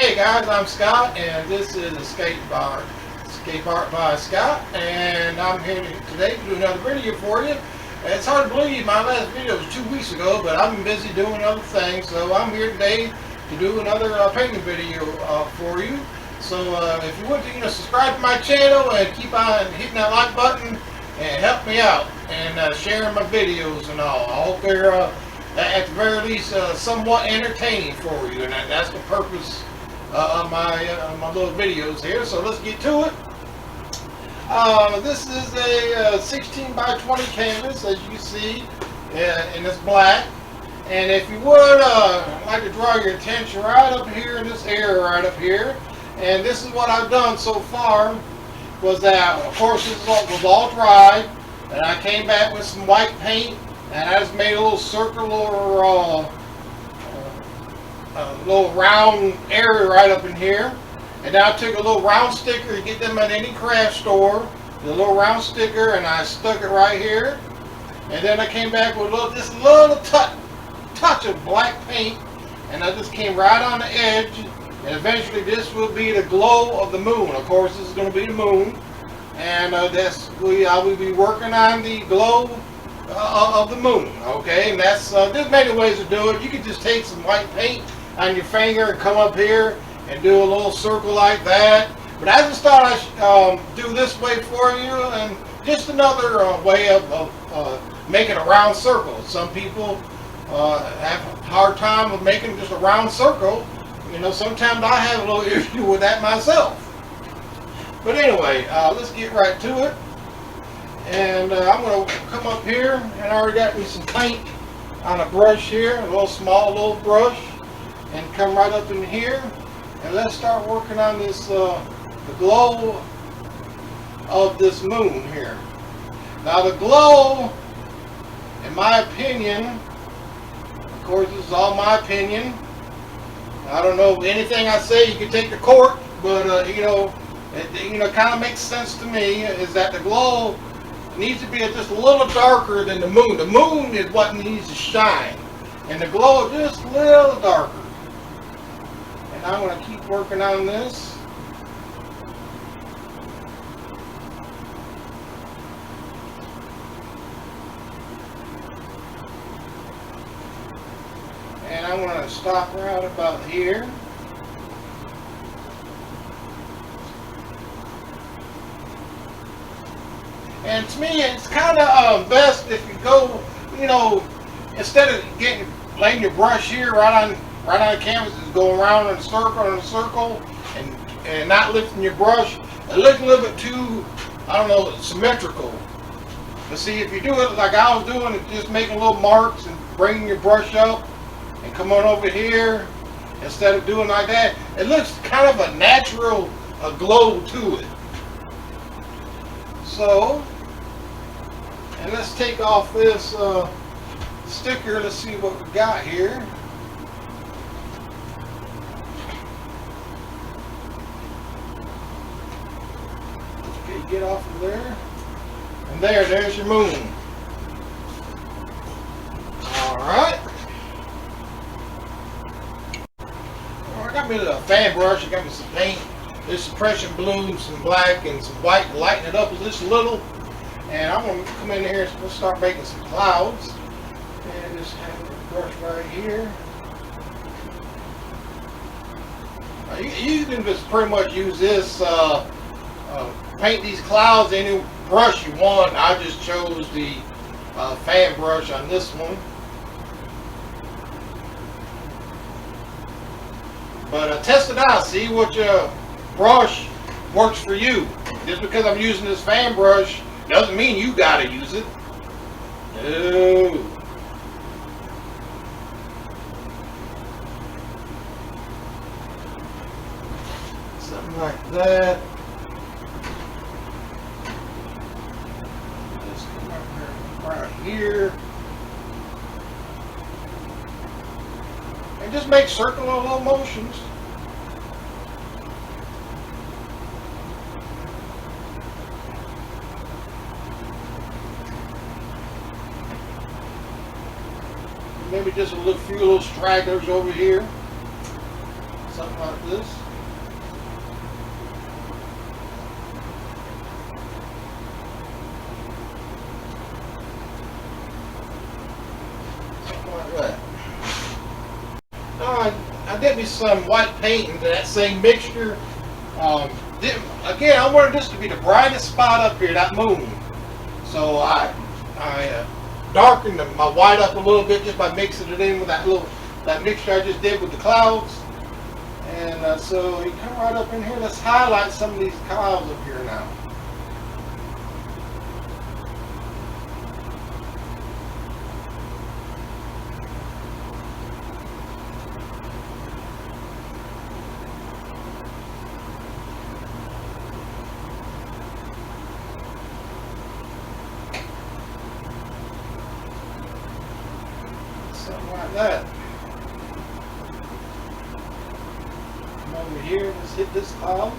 Hey guys, I'm Scott, and this is Escape Art by Scott, and I'm here today to do another video for you. It's hard to believe my last video was 2 weeks ago, but I've been busy doing other things, so I'm here today to do another painting video for you. So if you want to, subscribe to my channel and keep on hitting that like button and help me out and sharing my videos and all. I hope they're at the very least somewhat entertaining for you, and that's the purpose of my little videos here. So let's get to it. This is a 16 by 20 canvas, as you see, and it's black. And if you would, I'd like to draw your attention right up here in this area right up here. And this is what I've done so far, was that, of course, this was all dried, and I came back with some white paint, and I just made a little circle or a little round area right up in here. And then I took a little round sticker. You get them at any craft store, the little round sticker, and I stuck it right here. And then I came back with this little touch of black paint, and I just came right on the edge. And eventually this will be the glow of the moon. Of course, this is going to be the moon, and I will be working on the glow of the moon. Okay, and there's many ways to do it. You can just take some white paint on your finger and come up here and do a little circle like that. But I just thought I should do this way for you, and just another way of making a round circle. Some people have a hard time with making just a round circle. Sometimes I have a little issue with that myself. But anyway, let's get right to it. And I'm going to come up here, and I already got me some paint on a brush here, a little brush, and come right up in here. And let's start working on this, the glow of this moon here. Now the glow, in my opinion, of course this is all my opinion, I don't know anything I say you can take to court, but it kind of makes sense to me, is that the glow needs to be just a little darker than the moon. The moon is what needs to shine, and the glow is just a little darker. And I'm going to keep working on this. And I'm going to stop right about here. And to me, it's kind of best if you go, instead of laying your brush here right on the canvas, just go around in a circle, and not lifting your brush. It looks a little bit too, symmetrical. But see, if you do it like I was doing, just making little marks and bringing your brush up and come on over here, instead of doing like that, it looks kind of a natural glow to it. So, and let's take off this sticker. Let's see what we got here. Okay, get off of there. And there's your moon. Alright. I got me a fan brush. I got me some paint. There's some Prussian blue, some black, and some white to lighten it up just a little. And I'm going to come in here and start making some clouds. And just have a brush right here. You can just pretty much use this, paint these clouds any brush you want. I just chose the fan brush on this one. But test it out. See what your brush works for you. Just because I'm using this fan brush doesn't mean you gotta use it. No. Something like that. Just come up right here. And just make circular little motions. Maybe just a few little stragglers over here. something like this. Something like that. I did me some white paint into that same mixture. Again, I wanted this to be the brightest spot up here, that moon. So I darkened my white up a little bit just by mixing it in with that mixture I just did with the clouds. And so you come right up in here. Let's highlight some of these clouds up here now. Something like that. Come over here, let's hit this cloud.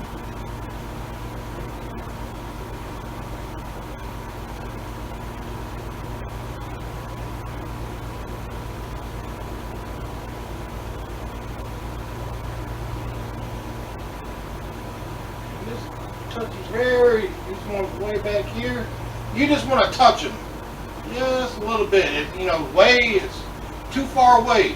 And this touches these ones way back here. You just want to touch them. Just a little bit. It's too far away.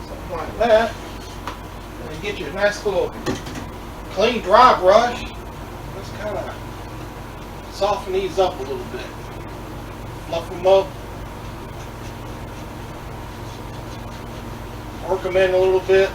Something like that. And get your nice little clean dry brush. Let's kind of soften these up a little bit. Fluff them up. Work them in a little bit.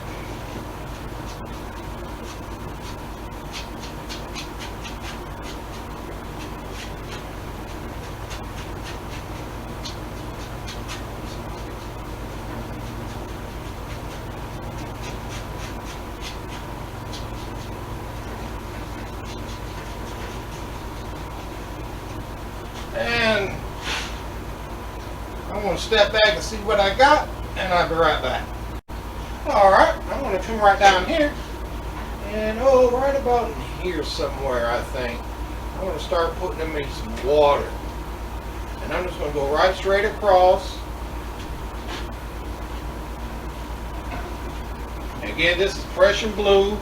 And I'm going to step back and see what I got, and I'll be right back. Alright, I'm going to come right down here, and right about in here somewhere, I think. I'm going to start putting them in some water. And I'm just going to go right straight across. Again, this is Prussian blue.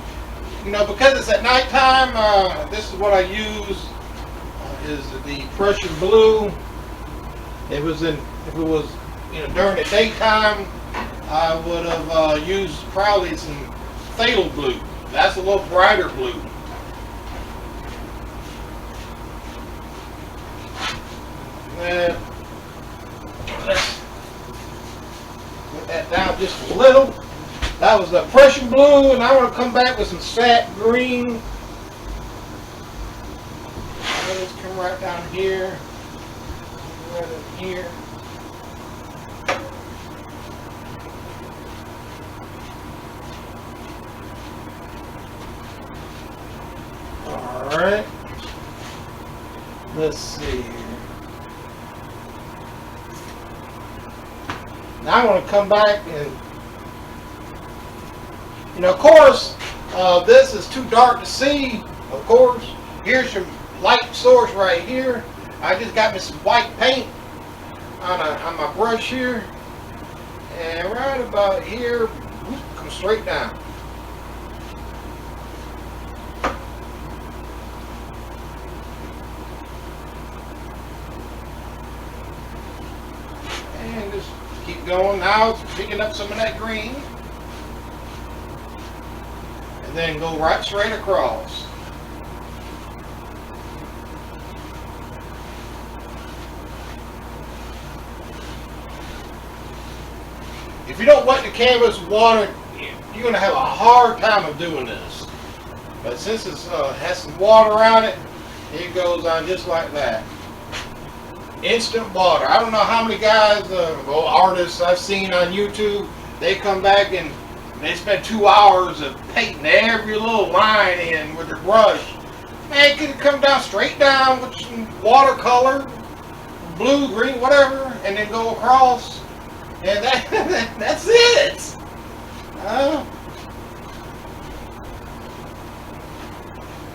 Because it's at nighttime, this is what I use, is the Prussian blue. If it was during the daytime, I would have used probably some phthalo blue. That's a little brighter blue. And let's put that down just a little. That was the Prussian blue, and I want to come back with some sap green. Let's come right down here, right in here. Alright, let's see here. Now I want to come back and, of course, this is too dark to see, of course. Here's your light source right here. I just got me some white paint on my brush here. And right about here, come straight down. And just keep going. Now it's picking up some of that green. And then go right straight across. If you don't wet the canvas with water, you're going to have a hard time of doing this. But since it has some water on it, it goes on just like that. Instant water. I don't know how many guys, artists I've seen on YouTube, they come back and they spend 2 hours of painting every little line in with their brush. Man, it could come down straight down with some watercolor, blue, green, whatever, and then go across. And that's it.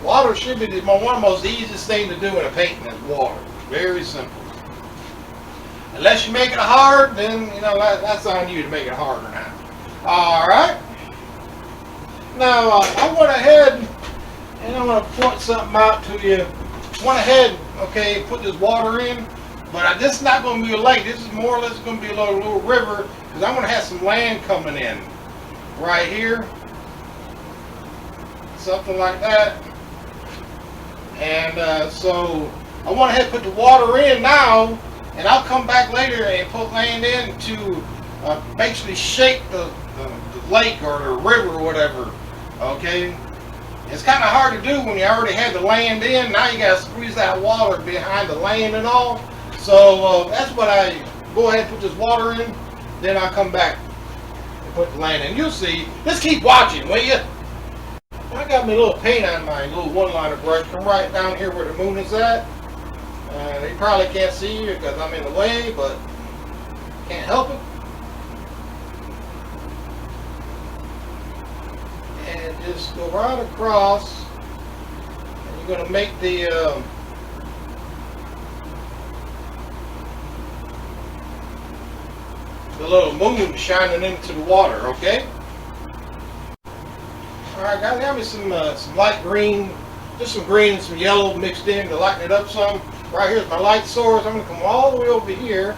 Water should be one of the most easiest thing to do in a painting is water. Very simple. Unless you make it hard, then you know that's on you to make it harder now. All right. Now I went ahead and I'm going to point something out to you. Went ahead, okay, put this water in, but this is not going to be a lake. This is more or less going to be a little river because I'm going to have some land coming in right here, something like that. And so I went ahead and put the water in now, and I'll come back later and put land in to basically shape the lake or the river or whatever. Okay, it's kind of hard to do when you already have the land in. Now you got to squeeze that water behind the land and all. So that's what I go ahead and put this water in. Then I'll come back and put the land in. You'll see. Just keep watching, will you? I got my little paint on my little one-liner brush. Come right down here where the moon is at. They probably can't see you because I'm in the way, but can't help it. And just go right across. And you're going to make the little moon shining into the water, okay? Alright guys, got me some light green, just some green and some yellow mixed in to lighten it up some. Right here's my light source. I'm going to come all the way over here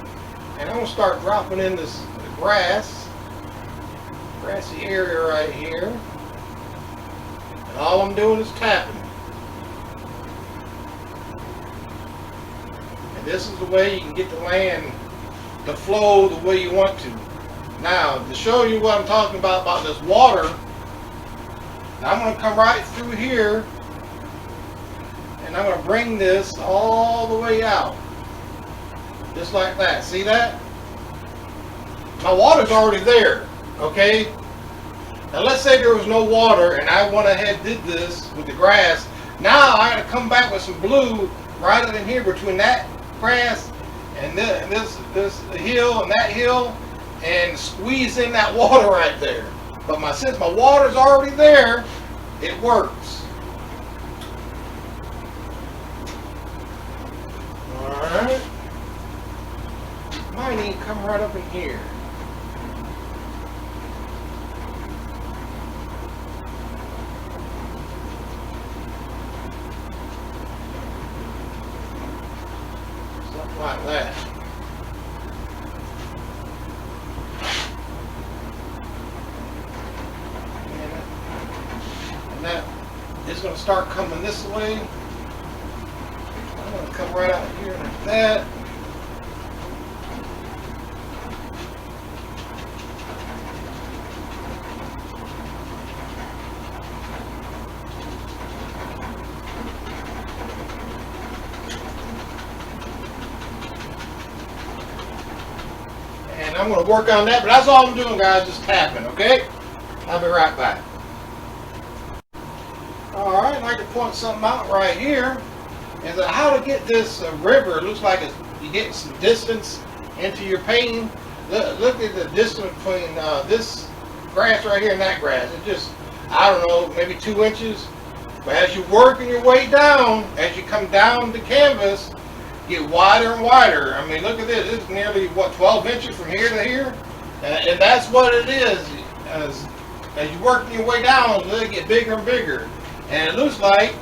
and I'm going to start dropping in this grassy area right here. And all I'm doing is tapping. And this is the way you can get the land to flow the way you want to. Now, to show you what I'm talking about this water, I'm going to come right through here and I'm going to bring this all the way out. Just like that. See that? My water's already there. Okay? Now let's say there was no water and I went ahead and did this with the grass. Now I got to come back with some blue right in here between that grass and this hill and that hill and squeeze in that water right there. But since my water's already there, it works. Alright. Might even come right up in here. Something like that. That it's going to start coming this way. I'm going to come right out here like that. And I'm going to work on that, but that's all I'm doing, guys, just tapping, okay? I'll be right back. Alright, I'd like to point something out right here. Is that how to get this river. It looks like you're getting some distance into your painting. Look at the distance between this grass right here and that grass. It's just, I don't know, maybe 2 inches. But as you're working your way down, as you come down the canvas, get wider and wider. I mean, look at this. This is nearly, what, 12 inches from here to here? And that's what it is. As you're working your way down, it'll get bigger and bigger. And it looks like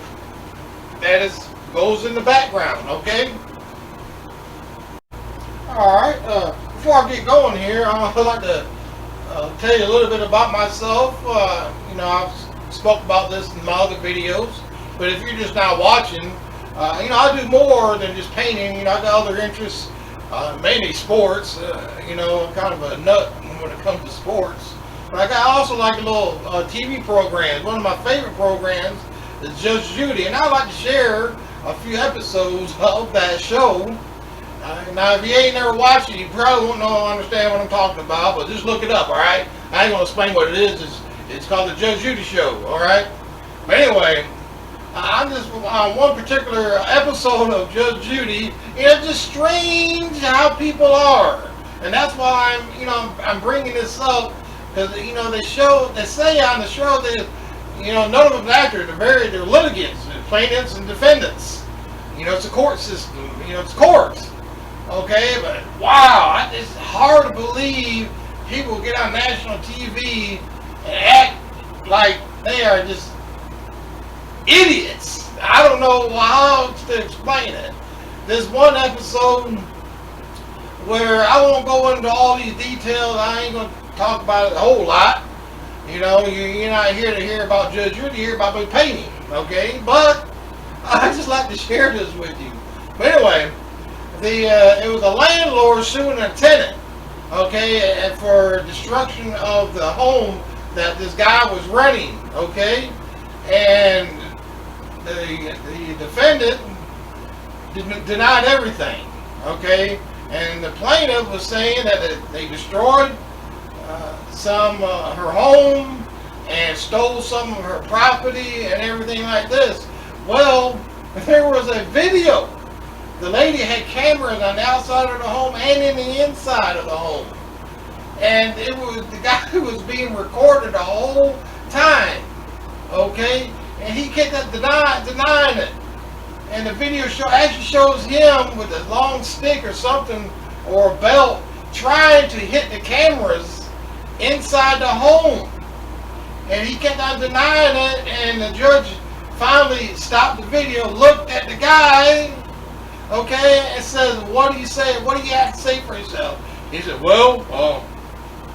that goes in the background, okay? Alright, before I get going here, I'd like to tell you a little bit about myself. You know, I've spoke about this in my other videos, but if you're just now watching, you know, I do more than just painting. You know, I got other interests, mainly sports. You know, I'm kind of a nut when it comes to sports. But I also like a little TV programs. One of my favorite programs is Judge Judy, and I like to share a few episodes of that show. Now, if you ain't never watched it, you probably won't understand what I'm talking about, but just look it up, all right? I ain't gonna explain what it is. It's called the Judge Judy Show, all right? But anyway, I'm just on one particular episode of Judge Judy. It's just strange how people are, and that's why I'm bringing this up. Because, you know, they say on the show that, you know, none of them actors, they're litigants. plaintiffs and defendants. You know, it's a court system. You know, it's courts. Okay, but wow, it's hard to believe people get on national TV and act like they are just idiots. I don't know how to explain it. There's one episode where I won't go into all these details. I ain't going to talk about it a whole lot. You know, you're not here to hear about Judge Judy, you're here about me painting, okay? But I just like to share this with you. But anyway, it was a landlord suing a tenant, okay, and for destruction of the home that this guy was renting, okay? And the defendant denied everything, okay? And the plaintiff was saying that they destroyed her home and stole some of her property and everything like this. Well, there was a video. The lady had cameras on the outside of the home and in the inside of the home. And it was the guy who was being recorded the whole time, okay? And he kept denying it. And the video actually shows him with a long stick or something, or a belt, trying to hit the cameras inside the home. And he kept on denying it, and the judge finally stopped the video, looked at the guy, okay, and says, what do you say? What do you have to say for yourself? He said, well,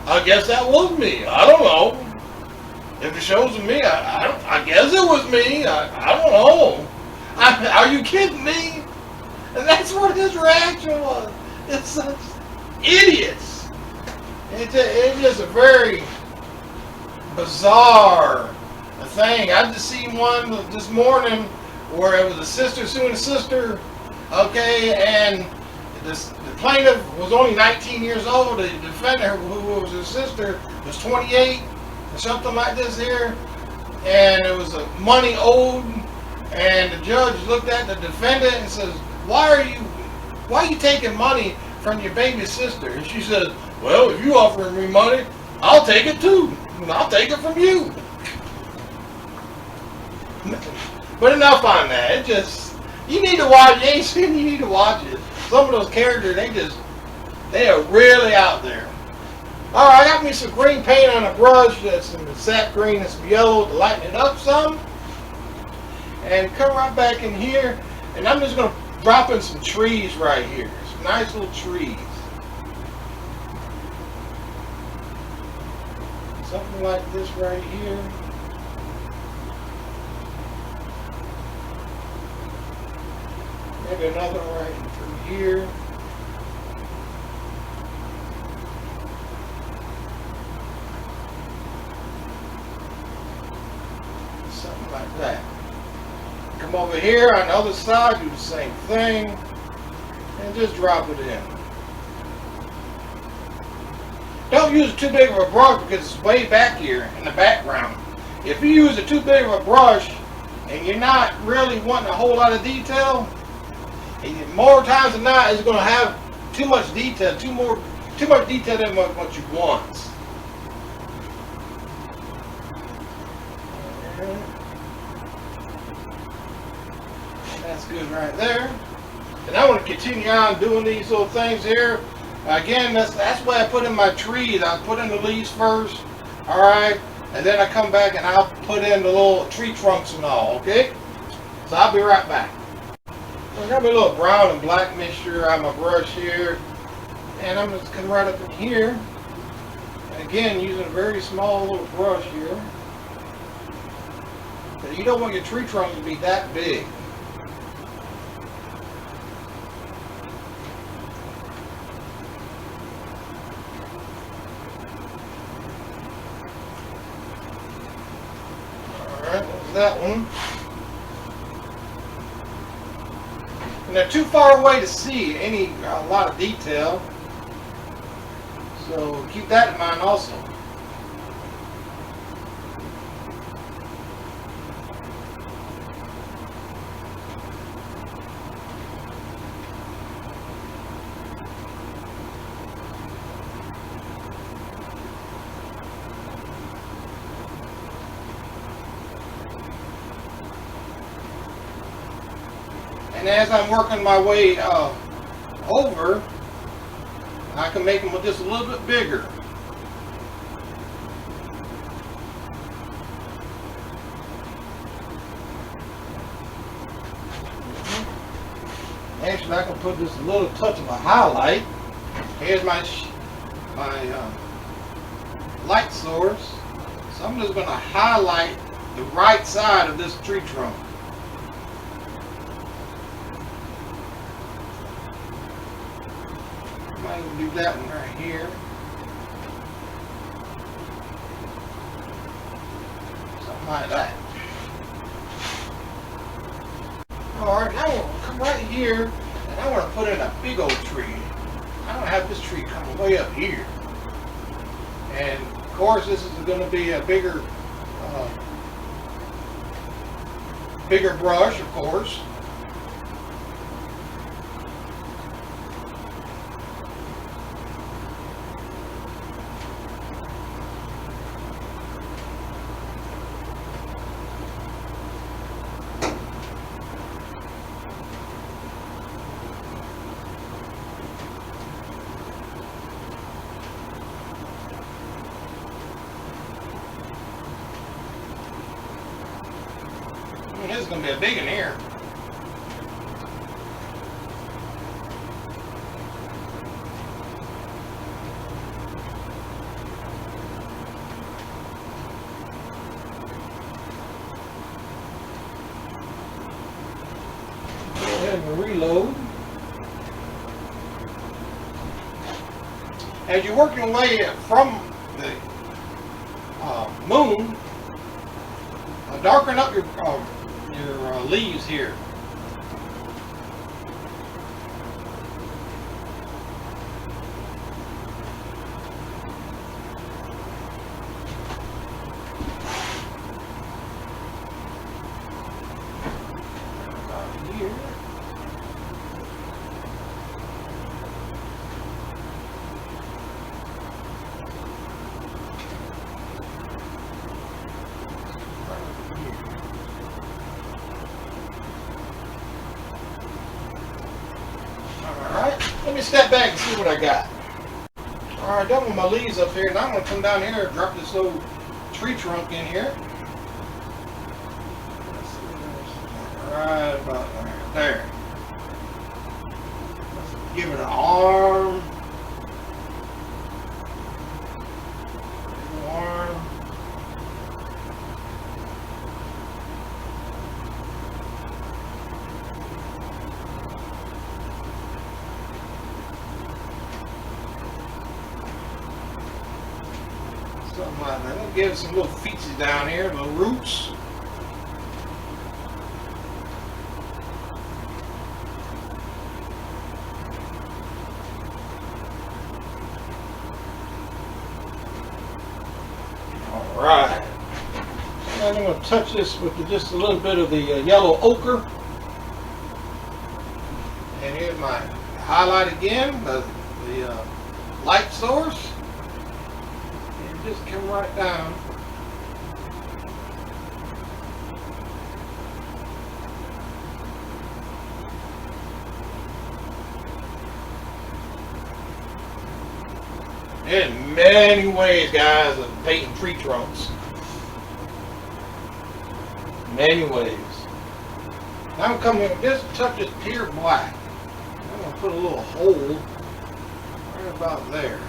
I guess that was me. I don't know. If it shows me, I guess it was me. I don't know. Are you kidding me? And that's what his reaction was. It's such idiots. It's just a very bizarre thing. I just seen one this morning where it was a sister suing a sister, okay, and the plaintiff was only 19 years old. The defendant, who was his sister, was 28 or something like this here, and it was money owed. And the judge looked at the defendant and says, why are you taking money from your baby sister? And she says, well, if you offer me money, I'll take it too. And I'll take it from you. But enough on that. You need to watch it. You ain't seen, you need to watch it. Some of those characters, they are really out there. Alright, I got me some green paint on a brush. That's some sap green and some yellow to lighten it up some. And come right back in here, and I'm just going to drop in some trees right here. Some nice little trees. Something like this right here. Maybe another one right through here. Something like that. Come over here on the other side, do the same thing, and just drop it in. Don't use too big of a brush because it's way back here in the background. If you use too big of a brush and you're not really wanting a whole lot of detail, more times than not, it's going to have too much detail, too much detail than what you want. That's good right there. And I want to continue on doing these little things here. Again, that's why I put in my trees. I put in the leaves first, all right, and then I come back and I'll put in the little tree trunks and all, okay? So I'll be right back. I got my little brown and black mixture on my brush here, and I'm just coming right up in here. And again, using a very small little brush here. But you don't want your tree trunks to be that big. That one. And they're too far away to see a lot of detail, so keep that in mind also. And as I'm working my way over, I can make them just a little bit bigger. Actually, I can put just a little touch of a highlight. Here's my light source. So I'm just going to highlight the right side of this tree trunk. I might even do that one right here. Something like that. Alright, now I'm going to come right here and I want to put in a big old tree. I don't have this tree coming way up here. And of course this is going to be a bigger brush, of course. This is going to be a big one here. Go ahead and reload. As you work your way from the moon, darken up your leaves here. Here. Let me step back and see what I got. Alright, done with my leaves up here. Now I'm going to come down here and drop this little tree trunk in here. Right about there. Let's give it an arm. Arm. Something like that. I'll give it some little features down here, little roots. Alright. And I'm going to touch this with just a little bit of the yellow ochre. And here's my highlight again, the light source. Just come right down. There's many ways, guys, of painting tree trunks. Many ways. Now I'm coming in, just touch this pure black. I'm going to put a little hole right about there.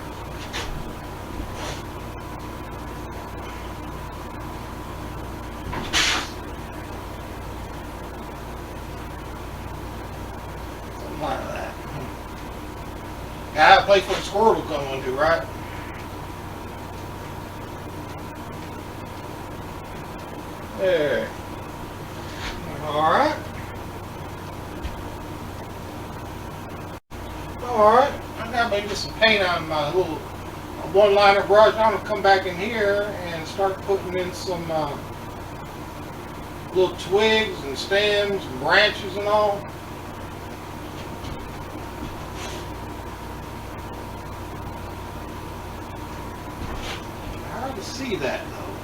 Like that. Guy play for the squirrel will come into, right? There. Alright. Alright. I got maybe some paint on my little one-liner brush. I'm going to come back in here and start putting in some little twigs and stems and branches and all. Hard to see that though.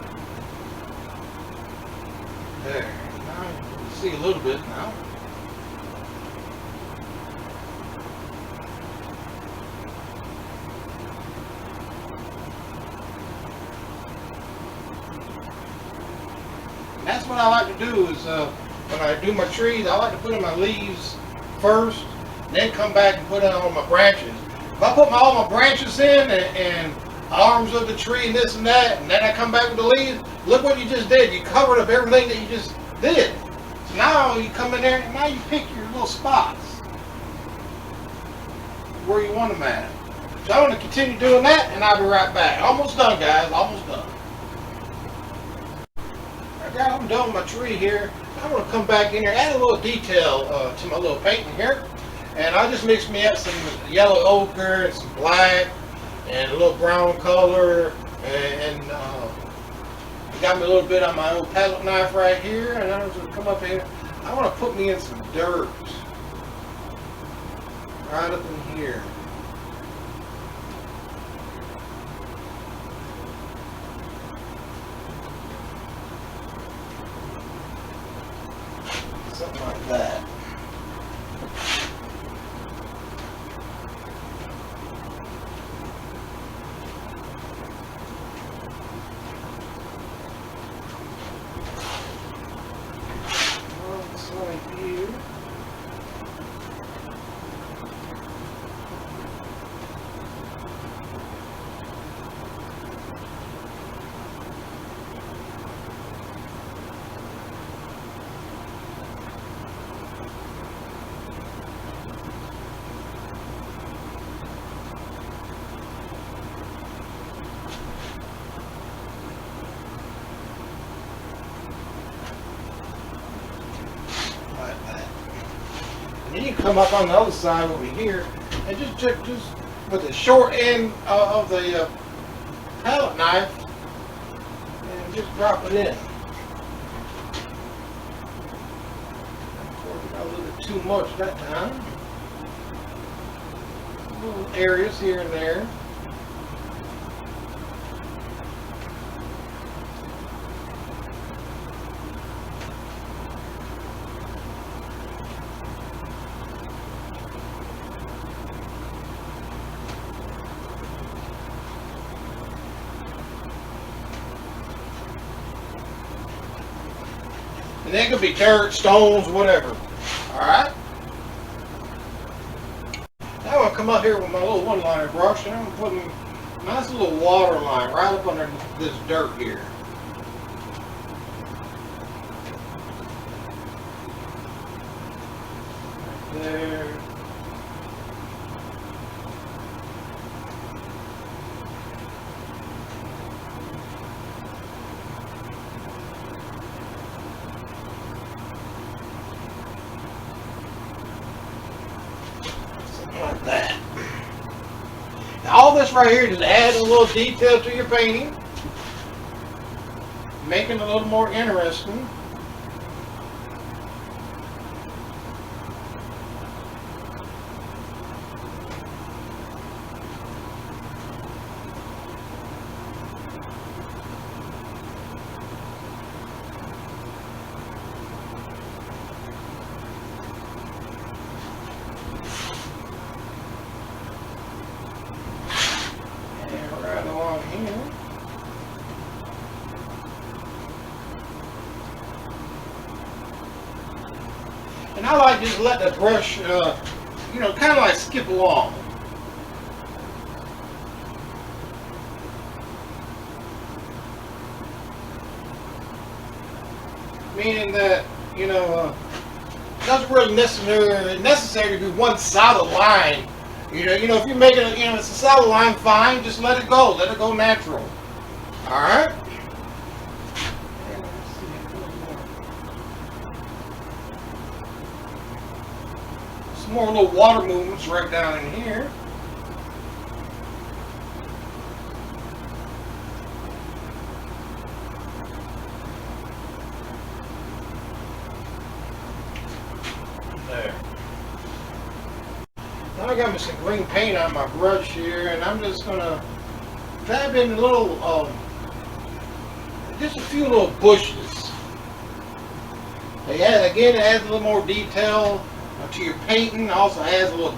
There. Now you can see a little bit now. And that's what I like to do is when I do my trees, I like to put in my leaves first, then come back and put in all my branches. If I put all my branches in and arms of the tree and this and that, and then I come back with the leaves, look what you just did. You covered up everything that you just did. So now you come in there and now you pick your little spots where you want them at. So I'm going to continue doing that and I'll be right back. Almost done, guys. Almost done. Alright guys, I'm done with my tree here. I'm going to come back in here, add a little detail to my little painting here. And I just mixed me up some yellow ochre and some black and a little brown color, and got me a little bit on my old palette knife right here, and I'm just going to come up here. I want to put me in some dirt right up in here. Something like that. Right here. And then you come up on the other side over here and just with the short end of the palette knife and just drop it in. Of course, got a little bit too much that time. Little areas here and there. And they could be dirt, stones, whatever. Alright? Now I'm going to come up here with my little one-liner brush and I'm going to put a nice little water line right up under this dirt here. Right there. Like that. Now all this right here just adds a little detail to your painting, making it a little more interesting. Here. And I like just let the brush, you know, kind of like skip along. Meaning that, you know, it doesn't really necessary to be one solid line. You know, if you're making it, you know, it's a solid line, fine, just let it go natural. Alright? Some more little water movements right down in here. There. Now I got me some green paint on my brush here, and I'm just gonna dab in a little, just a few little bushes. Again, it adds a little more detail to your painting. Also adds a little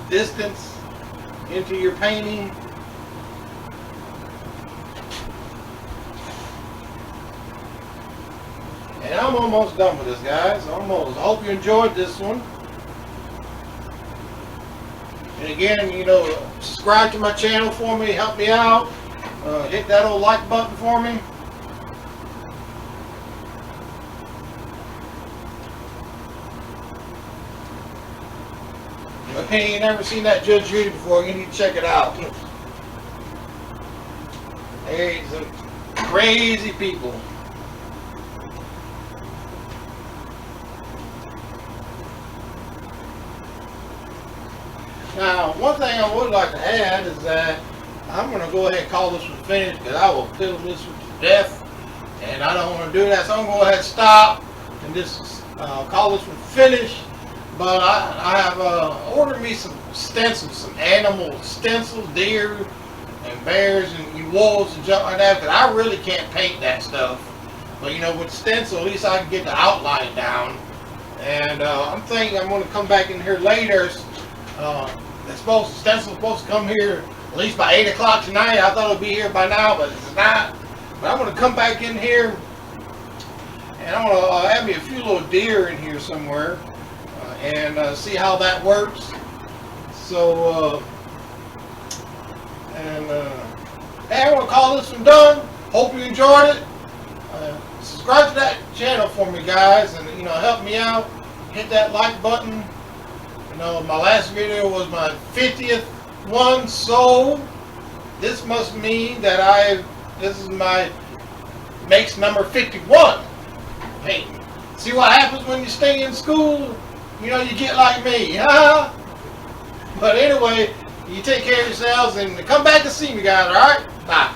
distance into your painting. And I'm almost done with this, guys. Almost. I hope you enjoyed this one. And again, you know, subscribe to my channel for me. Help me out. Hit that old like button for me. If you ain't never seen that Judge Judy before, you need to check it out. There's some crazy people. Now, one thing I would like to add is that I'm going to go ahead and call this one finished because I will fiddle this one to death. And I don't want to do that, so I'm going to go ahead and stop and just call this one finished. But I have ordered me some stencils, some animal stencils, deer and bears and wolves and junk like that, because I really can't paint that stuff. But you know, with stencil, at least I can get the outline down. And I'm thinking I'm going to come back in here later. The stencil's supposed to come here at least by 8 o'clock tonight. I thought it would be here by now, but it's not. But I'm going to come back in here and I'm going to have me a few little deer in here somewhere. And see how that works. So, hey, I'm going to call this one done. Hope you enjoyed it. Subscribe to that channel for me, guys, and you know, help me out. Hit that like button. You know, my last video was my 50th one, so this must mean that this is my makes number 51 painting. See what happens when you stay in school? You know, you get like me, huh? But anyway, you take care of yourselves and come back to see me, guys, alright? Bye.